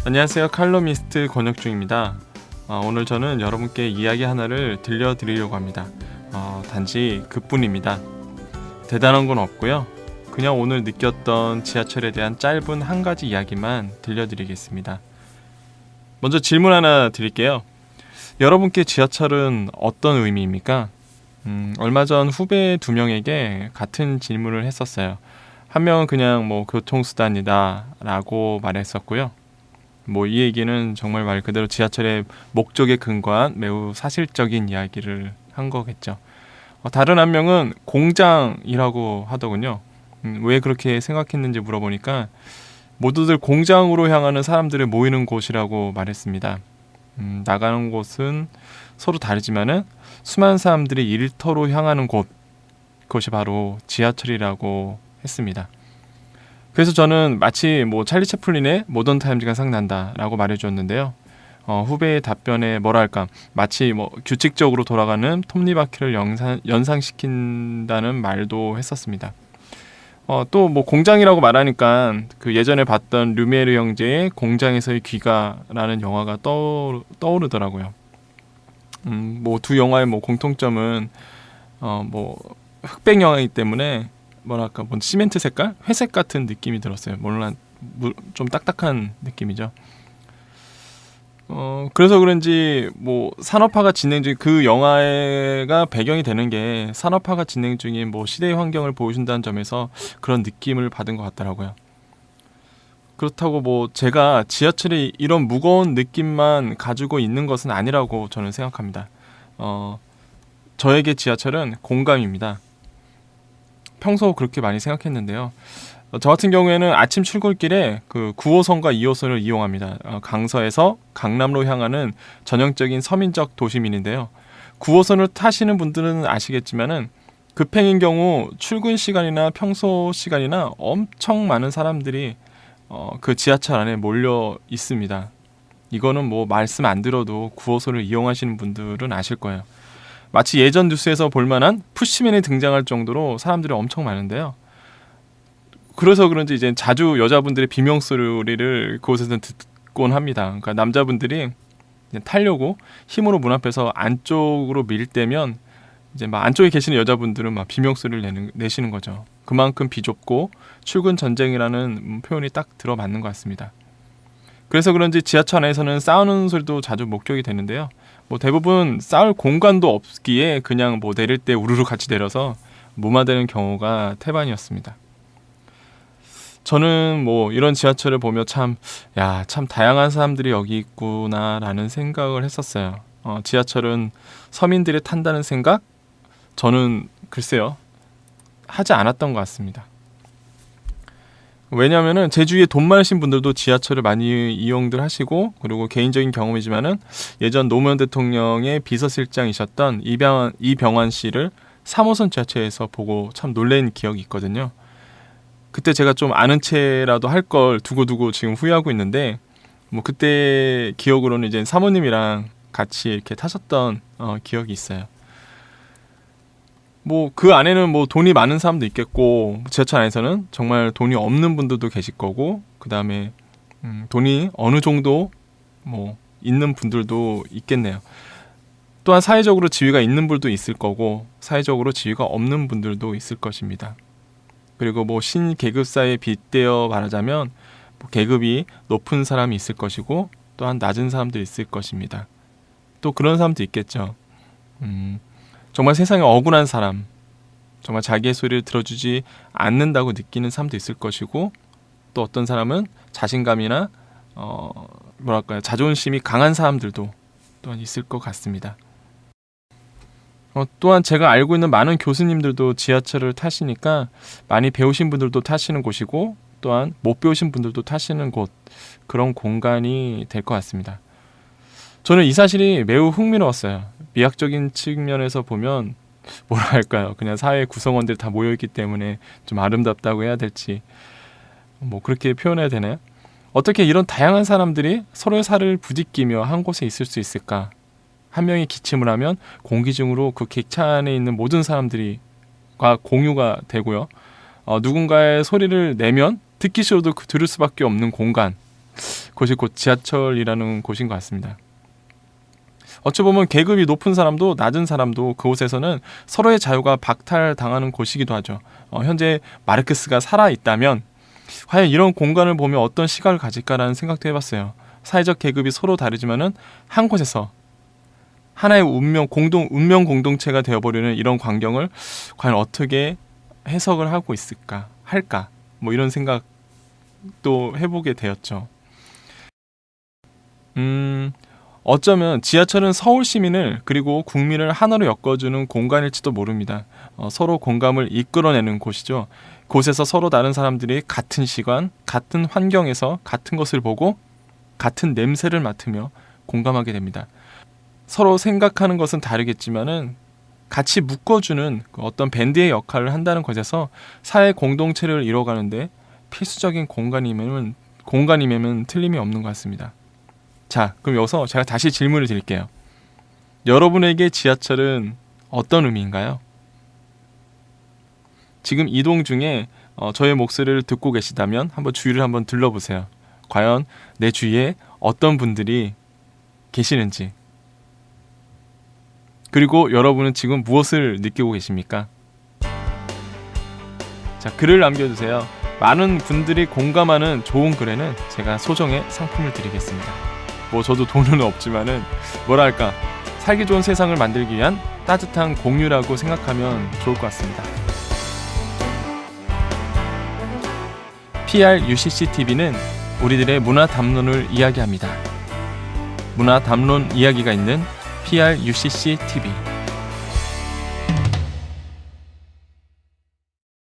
안녕하세요. 칼럼니스트 권혁중입니다. 오늘 저는 여러분께 이야기 하나를 들려드리려고 합니다. 단지 그뿐입니다. 대단한 건 없고요. 그냥 오늘 느꼈던 지하철에 대한 짧은 한 가지 이야기만 들려드리겠습니다. 먼저 질문 하나 드릴게요. 여러분께 지하철은 어떤 의미입니까? 얼마 전 후배 2명에게 같은 질문을 했었어요. 한 명은 그냥 교통수단이다 라고 말했었고요. 이 얘기는 정말 말 그대로 지하철의 목적에 근거한 매우 사실적인 이야기를 한 거겠죠. 다른 한 명은 공장이라고 하더군요. 왜 그렇게 생각했는지 물어보니까 모두들 공장으로 향하는 사람들이 모이는 곳이라고 말했습니다. 나가는 곳은 서로 다르지만은 수많은 사람들이 일터로 향하는 곳, 그것이 바로 지하철이라고 했습니다. 그래서 저는 마치 찰리 채플린의 모던 타임즈가 생각난다라고 말해주었는데요. 후배의 답변에 마치 규칙적으로 돌아가는 톱니바퀴를 연상시킨다는 말도 했었습니다. 또 공장이라고 말하니까 그 예전에 봤던 류메르 형제의 공장에서의 귀가라는 영화가 떠오르더라고요. 두 영화의 공통점은 흑백 영화이기 때문에 시멘트 색깔? 회색 같은 느낌이 들었어요. 물론 좀 딱딱한 느낌이죠. 그래서 그런지 산업화가 진행 중, 그 영화가 배경이 되는 게 산업화가 진행 중인 시대의 환경을 보여준다는 점에서 그런 느낌을 받은 것 같더라고요. 그렇다고 제가 지하철이 이런 무거운 느낌만 가지고 있는 것은 아니라고 저는 생각합니다. 저에게 지하철은 공감입니다. 평소 그렇게 많이 생각했는데요. 저 같은 경우에는 아침 출근길에 그 9호선과 2호선을 이용합니다. 강서에서 강남로 향하는 전형적인 서민적 도시민인데요. 9호선을 타시는 분들은 아시겠지만은 급행인 경우 출근 시간이나 평소 시간이나 엄청 많은 사람들이 그 지하철 안에 몰려 있습니다. 이거는 말씀 안 들어도 9호선을 이용하시는 분들은 아실 거예요. 마치 예전 뉴스에서 볼만한 푸시맨이 등장할 정도로 사람들이 엄청 많은데요. 그래서 그런지 이제 자주 여자분들의 비명소리를 그곳에서 듣곤 합니다. 그러니까 남자분들이 타려고 힘으로 문 앞에서 안쪽으로 밀 때면 이제 안쪽에 계시는 여자분들은 비명소리를 내시는 거죠. 그만큼 비좁고 출근 전쟁이라는 표현이 딱 들어맞는 것 같습니다. 그래서 그런지 지하철 안에서는 싸우는 소리도 자주 목격이 되는데요. 대부분 싸울 공간도 없기에 그냥 내릴 때 우르르 같이 내려서 무마되는 경우가 태반이었습니다. 저는 이런 지하철을 보며 참 다양한 사람들이 여기 있구나라는 생각을 했었어요. 지하철은 서민들이 탄다는 생각? 저는 글쎄요, 하지 않았던 것 같습니다. 왜냐하면은 제 주위에 돈 많으신 분들도 지하철을 많이 이용들 하시고, 그리고 개인적인 경험이지만은 예전 노무현 대통령의 비서실장이셨던 이병환 씨를 3호선 지하철에서 보고 참 놀란 기억이 있거든요. 그때 제가 좀 아는 체라도 할 걸 두고두고 지금 후회하고 있는데, 그때 기억으로는 이제 사모님이랑 같이 이렇게 타셨던 기억이 있어요. 그 안에는 돈이 많은 사람도 있겠고, 지하철 안에서는 정말 돈이 없는 분들도 계실 거고, 그 다음에 돈이 어느 정도 있는 분들도 있겠네요. 또한 사회적으로 지위가 있는 분도 있을 거고, 사회적으로 지위가 없는 분들도 있을 것입니다. 그리고 신계급 사회에 빗대어 말하자면 계급이 높은 사람이 있을 것이고, 또한 낮은 사람도 있을 것입니다. 또 그런 사람도 있겠죠. 정말 세상에 억울한 사람, 정말 자기의 소리를 들어주지 않는다고 느끼는 사람도 있을 것이고, 또 어떤 사람은 자신감이나 자존심이 강한 사람들도 또한 있을 것 같습니다. 또한 제가 알고 있는 많은 교수님들도 지하철을 타시니까 많이 배우신 분들도 타시는 곳이고, 또한 못 배우신 분들도 타시는 곳, 그런 공간이 될 것 같습니다. 저는 이 사실이 매우 흥미로웠어요. 미학적인 측면에서 보면 그냥 사회 구성원들 다 모여있기 때문에 좀 아름답다고 해야 될지 그렇게 표현해야 되나요? 어떻게 이런 다양한 사람들이 서로의 살을 부딪히며 한 곳에 있을 수 있을까? 한 명이 기침을 하면 공기 중으로 그 객차 안에 있는 모든 사람들과 공유가 되고요. 누군가의 소리를 내면 듣기 싫어도 들을 수밖에 없는 공간, 곳이 곧 지하철이라는 곳인 것 같습니다. 어찌 보면 계급이 높은 사람도 낮은 사람도 그곳에서는 서로의 자유가 박탈당하는 곳이기도 하죠. 현재 마르크스가 살아있다면 과연 이런 공간을 보며 어떤 시각을 가질까라는 생각도 해봤어요. 사회적 계급이 서로 다르지만은 한 곳에서 하나의 운명 공동체가 되어버리는 이런 광경을 과연 어떻게 해석을 하고 있을까 할까 뭐 이런 생각도 해보게 되었죠. 어쩌면 지하철은 서울 시민을 그리고 국민을 하나로 엮어주는 공간일지도 모릅니다. 서로 공감을 이끌어내는 곳이죠. 곳에서 서로 다른 사람들이 같은 시간, 같은 환경에서 같은 것을 보고 같은 냄새를 맡으며 공감하게 됩니다. 서로 생각하는 것은 다르겠지만은 같이 묶어주는 어떤 밴드의 역할을 한다는 것에서 사회 공동체를 이뤄가는데 필수적인 공간임에는 틀림이 없는 것 같습니다. 자, 그럼 여기서 제가 다시 질문을 드릴게요. 여러분에게 지하철은 어떤 의미인가요? 지금 이동 중에 저의 목소리를 듣고 계시다면 한번 주위를 한번 둘러보세요. 과연 내 주위에 어떤 분들이 계시는지, 그리고 여러분은 지금 무엇을 느끼고 계십니까? 자, 글을 남겨주세요. 많은 분들이 공감하는 좋은 글에는 제가 소정의 상품을 드리겠습니다. 뭐 저도 돈은 없지만은 뭐랄까 살기 좋은 세상을 만들기 위한 따뜻한 공유라고 생각하면 좋을 것 같습니다. PRUCC-TV는 우리들의 문화 담론을 이야기합니다. 문화 담론 이야기가 있는 PRUCC-TV.